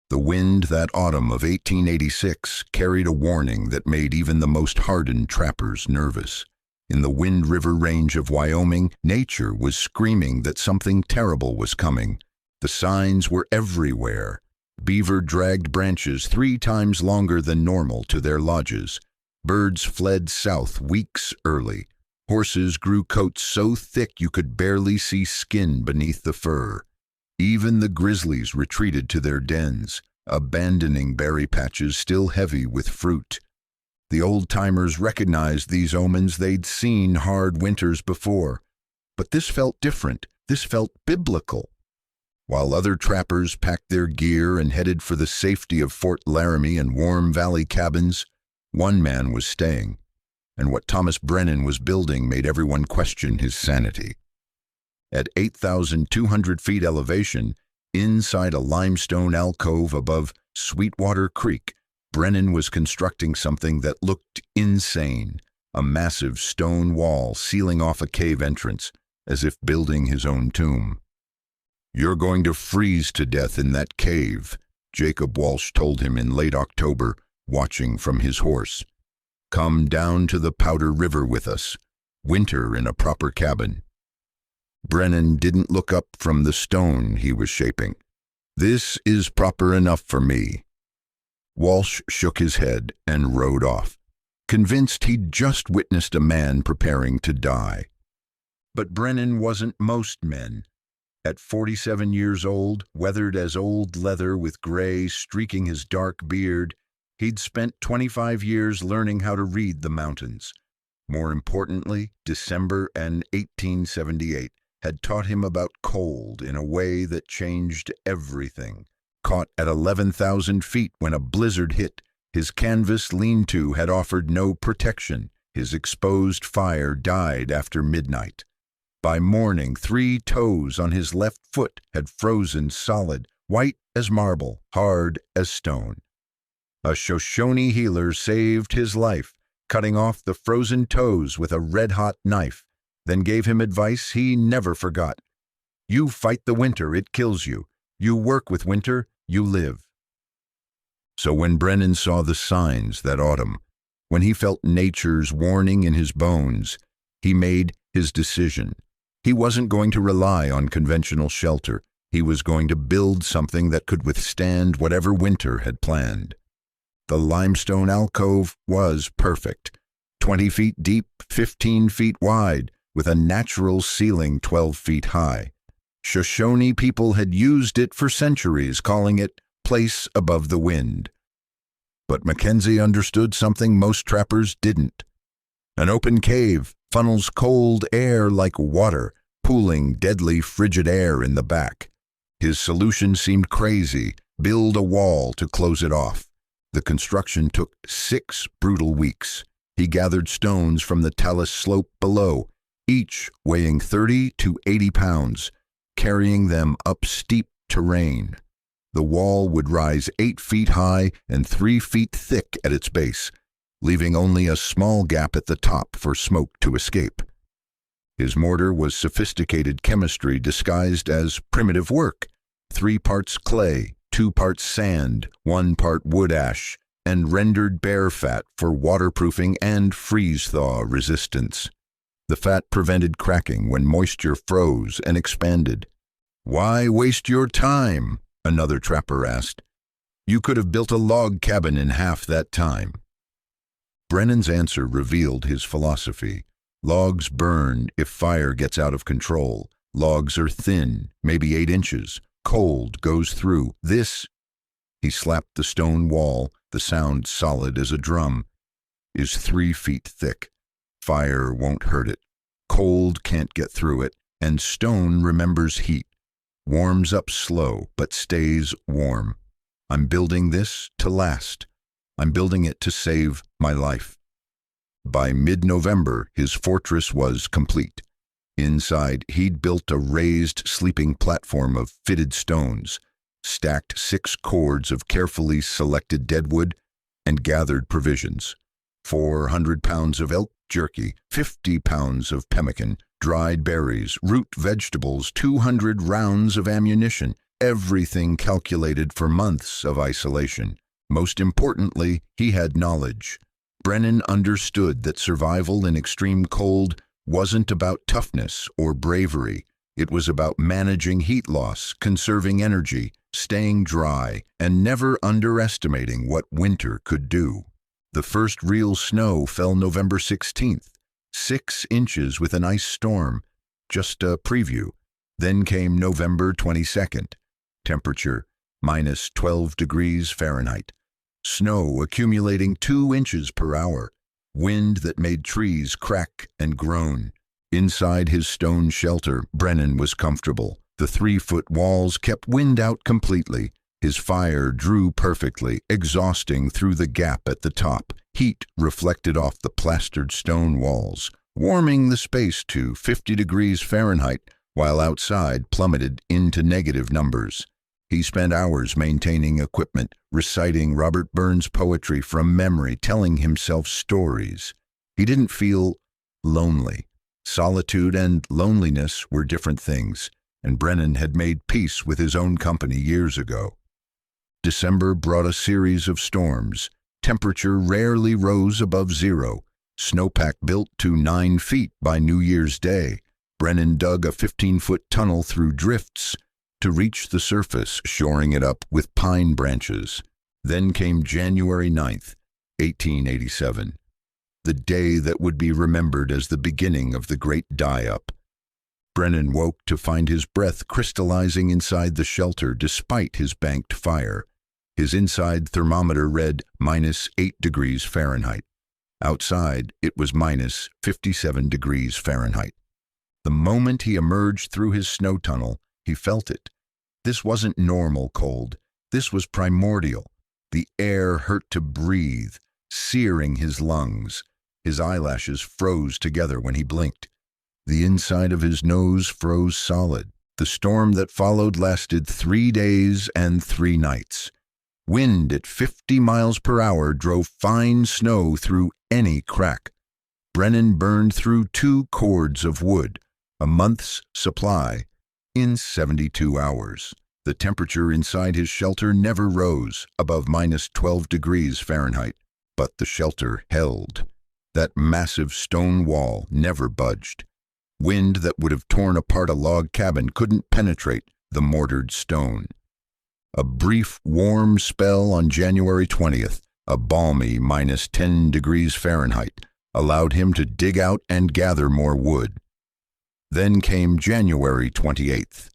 The wind that autumn of 1886 carried a warning that made even the most hardened trappers nervous. In the Wind River range of Wyoming, nature was screaming that something terrible was coming. The signs were everywhere. Beaver dragged branches 3 times longer than normal to their lodges. Birds fled south weeks early. Horses grew coats so thick you could barely see skin beneath the fur. Even the grizzlies retreated to their dens, abandoning berry patches still heavy with fruit. The old-timers recognized these omens. They'd seen hard winters before. But this felt different. This felt biblical. While other trappers packed their gear and headed for the safety of Fort Laramie and Warm Valley cabins, one man was staying, and what Thomas Brennan was building made everyone question his sanity. At 8,200 feet elevation, inside a limestone alcove above Sweetwater Creek, Brennan was constructing something that looked insane, a massive stone wall sealing off a cave entrance, as if building his own tomb. "You're going to freeze to death in that cave," Jacob Walsh told him in late October, watching from his horse. "Come down to the Powder River with us. Winter in a proper cabin." Brennan didn't look up from the stone he was shaping. "This is proper enough for me." Walsh shook his head and rode off, convinced he'd just witnessed a man preparing to die. But Brennan wasn't most men. At 47 years old, weathered as old leather with gray streaking his dark beard, he'd spent 25 years learning how to read the mountains. More importantly, December and 1878 had taught him about cold in a way that changed everything. Caught at 11,000 feet when a blizzard hit, his canvas lean-to had offered no protection. His exposed fire died after midnight. By morning, 3 toes on his left foot had frozen solid, white as marble, hard as stone. A Shoshone healer saved his life, cutting off the frozen toes with a red-hot knife, then gave him advice he never forgot. "You fight the winter, it kills you. You work with winter, you live." So when Brennan saw the signs that autumn, when he felt nature's warning in his bones, he made his decision. He wasn't going to rely on conventional shelter. He was going to build something that could withstand whatever winter had planned. The limestone alcove was perfect. 20 feet deep, 15 feet wide, with a natural ceiling 12 feet high. Shoshone people had used it for centuries, calling it place above the wind. But Mackenzie understood something most trappers didn't. An open cave funnels cold air like water, pooling deadly frigid air in the back. His solution seemed crazy: build a wall to close it off. The construction took 6 brutal weeks. He gathered stones from the talus slope below, each weighing 30 to 80 pounds, carrying them up steep terrain. The wall would rise 8 feet high and 3 feet thick at its base, leaving only a small gap at the top for smoke to escape. His mortar was sophisticated chemistry disguised as primitive work: 3 parts clay, 2 parts sand, 1 part wood ash, and rendered bear fat for waterproofing and freeze-thaw resistance. The fat prevented cracking when moisture froze and expanded. "Why waste your time?" another trapper asked. "You could have built a log cabin in half that time." Brennan's answer revealed his philosophy. Logs burn if fire gets out of control. Logs are thin, maybe 8 inches. Cold goes through. This, he slapped the stone wall, the sound solid as a drum, is 3 feet thick. Fire won't hurt it. Cold can't get through it, and stone remembers heat. Warms up slow, but stays warm. I'm building this to last. I'm building it to save my life. By mid-November, his fortress was complete. Inside, he'd built a raised sleeping platform of fitted stones, stacked 6 cords of carefully selected deadwood, and gathered provisions: 400 pounds of elk jerky, 50 pounds of pemmican, dried berries, root vegetables, 200 rounds of ammunition, everything calculated for months of isolation. Most importantly, he had knowledge. Brennan understood that survival in extreme cold wasn't about toughness or bravery. It was about managing heat loss, conserving energy, staying dry, and never underestimating what winter could do. The first real snow fell November 16th, 6 inches with an ice storm, just a preview. Then came November 22nd, temperature minus 12 degrees Fahrenheit. Snow accumulating 2 inches per hour, wind that made trees crack and groan. Inside his stone shelter, Brennan was comfortable. The 3-foot walls kept wind out completely. His fire drew perfectly, exhausting through the gap at the top. Heat reflected off the plastered stone walls, warming the space to 50 degrees Fahrenheit, while outside plummeted into negative numbers. He spent hours maintaining equipment, reciting Robert Burns' poetry from memory, telling himself stories. He didn't feel lonely. Solitude and loneliness were different things, and Brennan had made peace with his own company years ago. December brought a series of storms. Temperature rarely rose above zero. Snowpack built to 9 feet by New Year's Day. Brennan dug a 15-foot tunnel through drifts to reach the surface, shoring it up with pine branches. Then came January 9th, 1887, the day that would be remembered as the beginning of the Great Die-Up. Brennan woke to find his breath crystallizing inside the shelter despite his banked fire. His inside thermometer read minus 8 degrees Fahrenheit. Outside, it was minus 57 degrees Fahrenheit. The moment he emerged through his snow tunnel, he felt it. This wasn't normal cold. This was primordial. The air hurt to breathe, searing his lungs. His eyelashes froze together when he blinked. The inside of his nose froze solid. The storm that followed lasted 3 days and 3 nights. Wind at 50 miles per hour drove fine snow through any crack. Brennan burned through 2 cords of wood, a month's supply, in 72 hours. The temperature inside his shelter never rose above minus 12 degrees Fahrenheit, but the shelter held. That massive stone wall never budged. Wind that would have torn apart a log cabin couldn't penetrate the mortared stone. A brief, warm spell on January 20th, a balmy minus 10 degrees Fahrenheit, allowed him to dig out and gather more wood. Then came January 28th,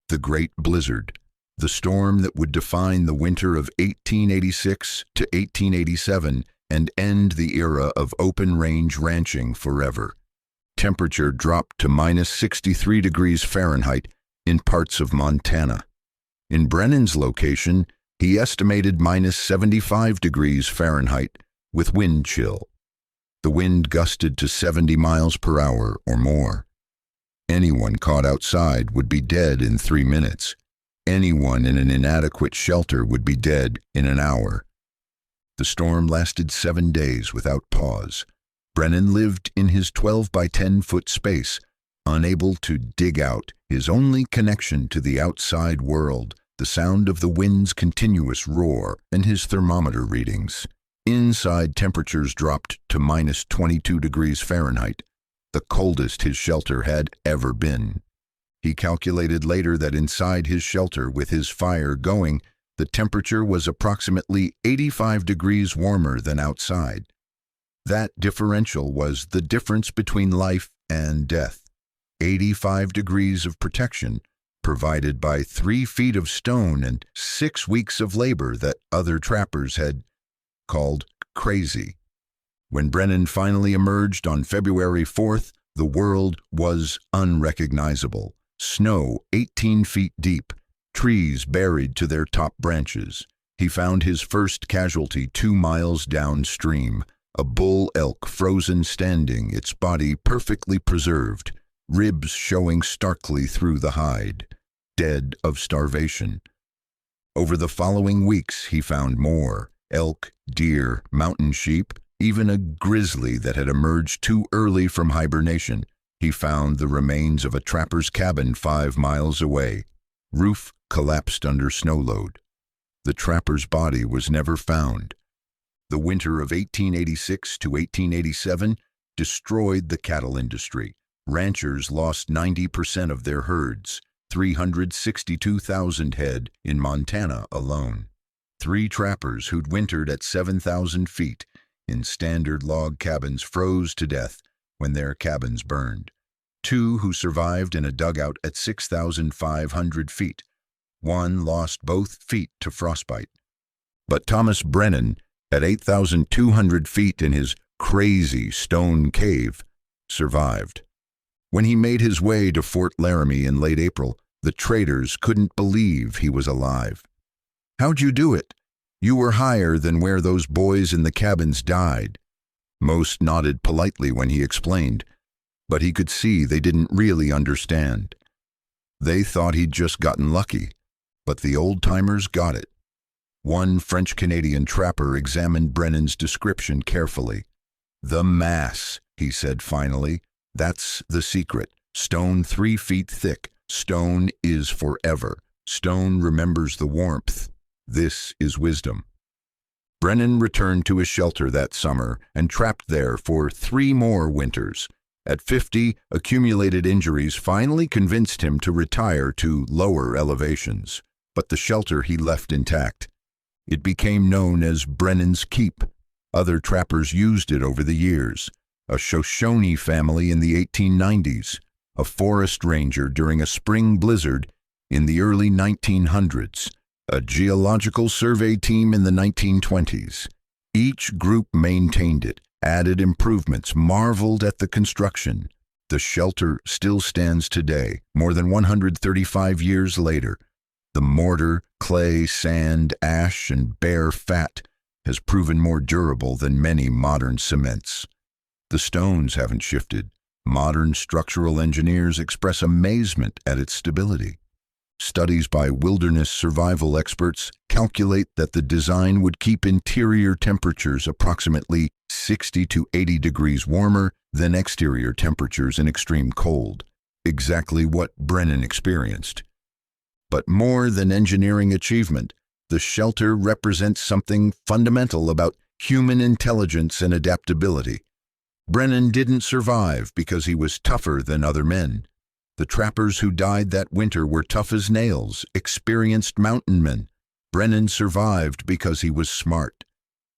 the Great Blizzard, the storm that would define the winter of 1886 to 1887 and end the era of open-range ranching forever. Temperature dropped to minus 63 degrees Fahrenheit in parts of Montana. In Brennan's location, he estimated minus 75 degrees Fahrenheit with wind chill. The wind gusted to 70 miles per hour or more. Anyone caught outside would be dead in 3 minutes. Anyone in an inadequate shelter would be dead in an hour. The storm lasted 7 days without pause. Brennan lived in his 12 by 10-foot space, unable to dig out, his only connection to the outside world, the sound of the wind's continuous roar and his thermometer readings. Inside, temperatures dropped to minus 22 degrees Fahrenheit, the coldest his shelter had ever been. He calculated later that inside his shelter, with his fire going, the temperature was approximately 85 degrees warmer than outside. That differential was the difference between life and death. 85 degrees of protection, provided by 3 feet of stone and 6 weeks of labor that other trappers had called crazy. When Brennan finally emerged on February 4th, the world was unrecognizable. Snow 18 feet deep, trees buried to their top branches. He found his first casualty 2 miles downstream, a bull elk frozen standing, its body perfectly preserved, ribs showing starkly through the hide, dead of starvation. Over the following weeks, he found more: elk, deer, mountain sheep, even a grizzly that had emerged too early from hibernation. He found the remains of a trapper's cabin 5 miles away, roof collapsed under snow load. The trapper's body was never found. The winter of 1886 to 1887 destroyed the cattle industry. Ranchers lost 90% of their herds, 362,000 head in Montana alone. 3 trappers who'd wintered at 7,000 feet in standard log cabins froze to death when their cabins burned. 2 who survived in a dugout at 6,500 feet. 1 lost both feet to frostbite. But Thomas Brennan, at 8,200 feet in his crazy stone cave, survived. When he made his way to Fort Laramie in late April, the traders couldn't believe he was alive. "How'd you do it? You were higher than where those boys in the cabins died." Most nodded politely when he explained, but he could see they didn't really understand. They thought he'd just gotten lucky, but the old-timers got it. One French-Canadian trapper examined Brennan's description carefully. "The mass," he said finally. "That's the secret. Stone 3 feet thick. Stone is forever. Stone remembers the warmth. This is wisdom." Brennan returned to his shelter that summer and trapped there for 3 more winters. At 50, accumulated injuries finally convinced him to retire to lower elevations. But the shelter he left intact. It became known as Brennan's Keep. Other trappers used it over the years. A Shoshone family in the 1890s, a forest ranger during a spring blizzard in the early 1900s, a geological survey team in the 1920s. Each group maintained it, added improvements, marveled at the construction. The shelter still stands today, more than 135 years later. The mortar, clay, sand, ash, and bare fat has proven more durable than many modern cements. The stones haven't shifted. Modern structural engineers express amazement at its stability. Studies by wilderness survival experts calculate that the design would keep interior temperatures approximately 60 to 80 degrees warmer than exterior temperatures in extreme cold, exactly what Brennan experienced. But more than engineering achievement, the shelter represents something fundamental about human intelligence and adaptability. Brennan didn't survive because he was tougher than other men. The trappers who died that winter were tough as nails, experienced mountain men. Brennan survived because he was smart,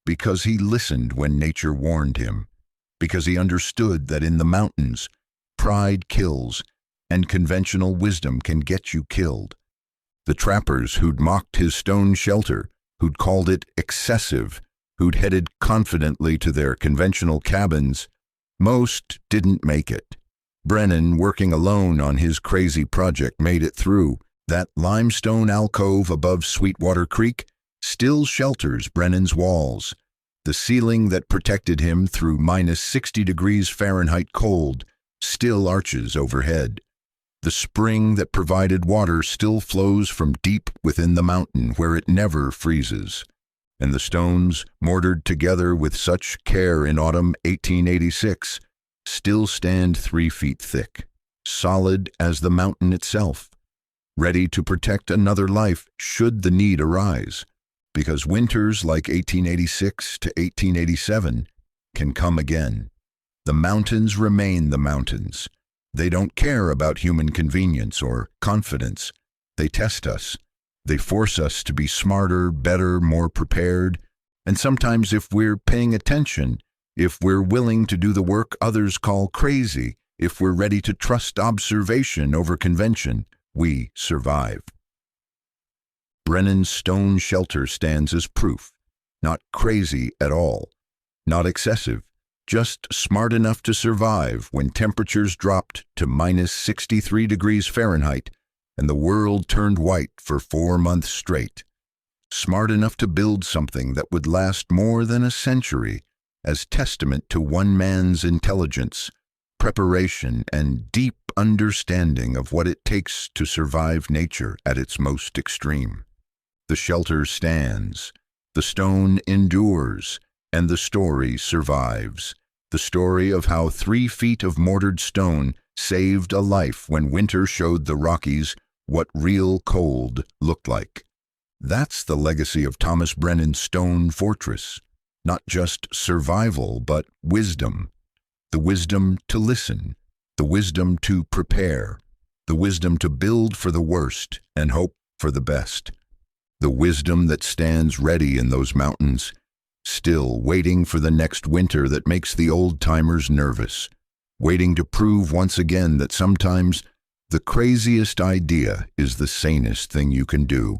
because he listened when nature warned him, because he understood that in the mountains, pride kills, and conventional wisdom can get you killed. The trappers who'd mocked his stone shelter, who'd called it excessive, who'd headed confidently to their conventional cabins, most didn't make it. Brennan, working alone on his crazy project, made it through. That limestone alcove above Sweetwater Creek still shelters Brennan's walls. The ceiling that protected him through minus 60 degrees Fahrenheit cold still arches overhead. The spring that provided water still flows from deep within the mountain where it never freezes. And the stones, mortared together with such care in autumn 1886, still stand 3 feet thick, solid as the mountain itself, ready to protect another life should the need arise, because winters like 1886 to 1887 can come again. The mountains remain the mountains. They don't care about human convenience or confidence. They test us. They force us to be smarter, better, more prepared. And sometimes if we're paying attention, if we're willing to do the work others call crazy, if we're ready to trust observation over convention, we survive. Brennan's stone shelter stands as proof. Not crazy at all. Not excessive. Just smart enough to survive when temperatures dropped to minus 63 degrees Fahrenheit and the world turned white for 4 months straight. Smart enough to build something that would last more than a century as testament to one man's intelligence, preparation, and deep understanding of what it takes to survive nature at its most extreme. The shelter stands, the stone endures, and the story survives. The story of how 3 feet of mortared stone saved a life when winter showed the Rockies what real cold looked like. That's the legacy of Thomas Brennan's stone fortress. Not just survival, but wisdom. The wisdom to listen, the wisdom to prepare, the wisdom to build for the worst and hope for the best. The wisdom that stands ready in those mountains, still waiting for the next winter that makes the old-timers nervous, waiting to prove once again that sometimes the craziest idea is the sanest thing you can do.